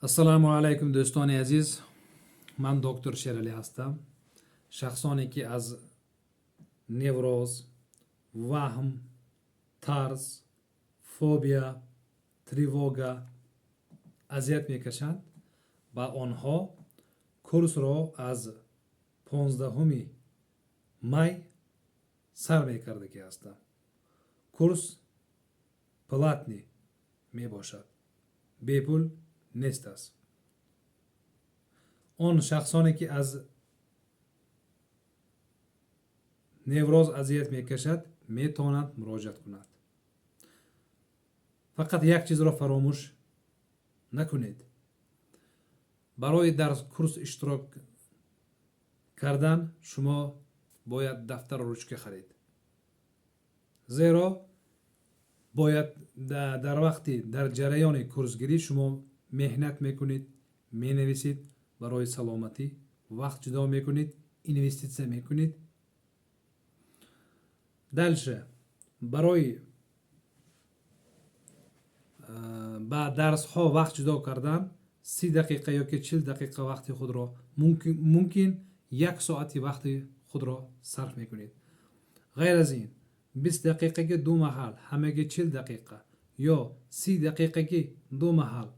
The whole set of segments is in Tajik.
ассалому алайкум дӯстони азиз, ман доктор Шералӣ ҳастам. Шахсоне ки аз невроз, ваҳм, тарс, фобия, тревога азият мекашанд, ба онҳо курсро аз 15 май сар мекардаги ҳастам. Курс платни мебошад, бепул нест аст. он шахсоне ки аз невроз азият мекашад метавонад муроҷиат кунад. фақат як чизро фаромӯш накунед. барои дар курс иштирок кардан шумо бояд дафтару ручка харед. зеро бояд дар вақти дар ҷараёни курсгирӣ шумо меҳнат мекунед, менависед, барои саломатӣ вақт ҷудо мекунед, инвеститсия мекунед. дальше барои ба дарсҳо вақт ҷудо кардан 30 дақиқа ёки 40 дақиқа вақти худро мумкин 1 соати вақти худро сарф мекунед. ғайр аз ин 20 дақиқаги 2 маҳал, ҳамаги 40 дақиқа ё 30 дақиқаги 2 маҳал,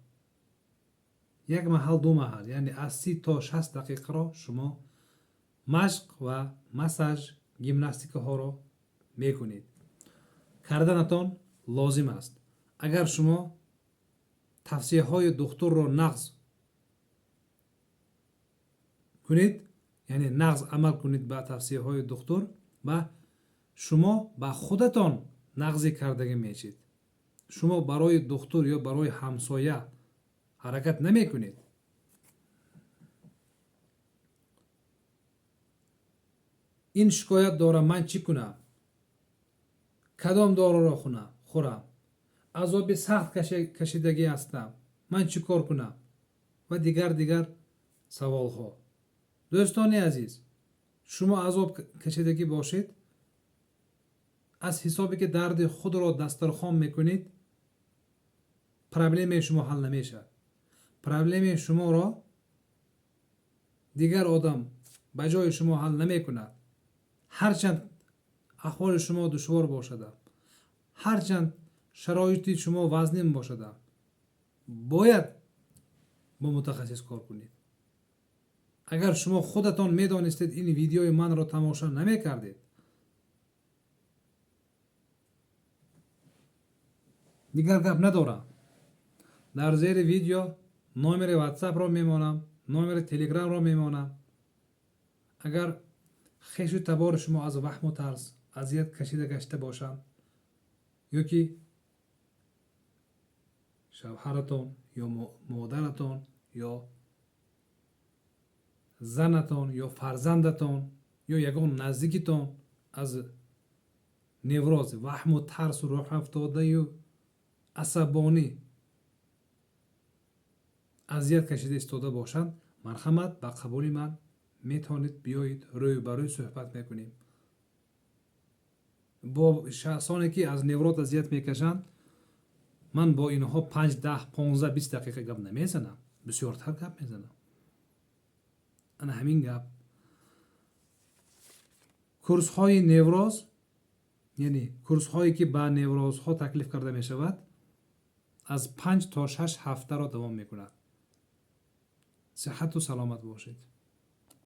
як маҳал 2 маҳал, яъне аз 30 то 60 дақиқаро шумо машқ ва массаж, гимнастикаҳоро мекунед. карданатон лозим аст. агар шумо тавсияҳои духтурро нағз кунед, яъне нағз амал кунед ба тавсияҳои духтур, ба шумо ба худатон нағзӣ кардагӣ мешед. шумо барои духтур ё барои ҳамсоя ҳаракат намекунед. ин шикоят дорам, ман чӣ кунам? кадом дороро хӯрам? азоби сахт кашидагӣ ҳастам, ман чӣ кор кунам? ва дигар саволҳо. дӯстони азиз, шумо азоб кашидагӣ бошед, аз ҳисобе ки дарди худро дастархон мекунед, проблемаи шумо ҳал намешавад. проблемаи шуморо дигар одам ба ҷои шумо ҳал намекунад. ҳарчанд аҳволи шумо душвор бошада, ҳарчанд шароити шумо вазнин бошада, бояд бо мутахассис кор кунед. агар шумо худатон медонистед ин видеои манро тамоша намекардед, дигар гап надорам. дар зери видео номери ватсапро мемонам, номери телеграмро мемонам. агар хешу табори шумо аз ваҳму тарс азият кашида гашта бошанд, ёки шавҳаратон ё модаратон ё занатон ё фарзандатон ё ягон наздикитон аз невроз, ваҳму тарсу роҳафтодаю асабонӣ азият кашида истода бошанд, марҳамат, ба қабули ман метавонед биёед, рӯй ба рӯй суҳбат мекунем. бо шахсоне ки аз невроз азият мекашанд, ман бо инҳо 5, 10, 15, 20 дақиқа гап намезанам, бисёртар гап мезанам. ана ҳамин гап. курсҳои невроз, яъне курсҳое ки ба неврозҳо таклиф карда мешавад, аз 5 то 6 ҳафтаро давом мекунад. сиҳату саломат бошед.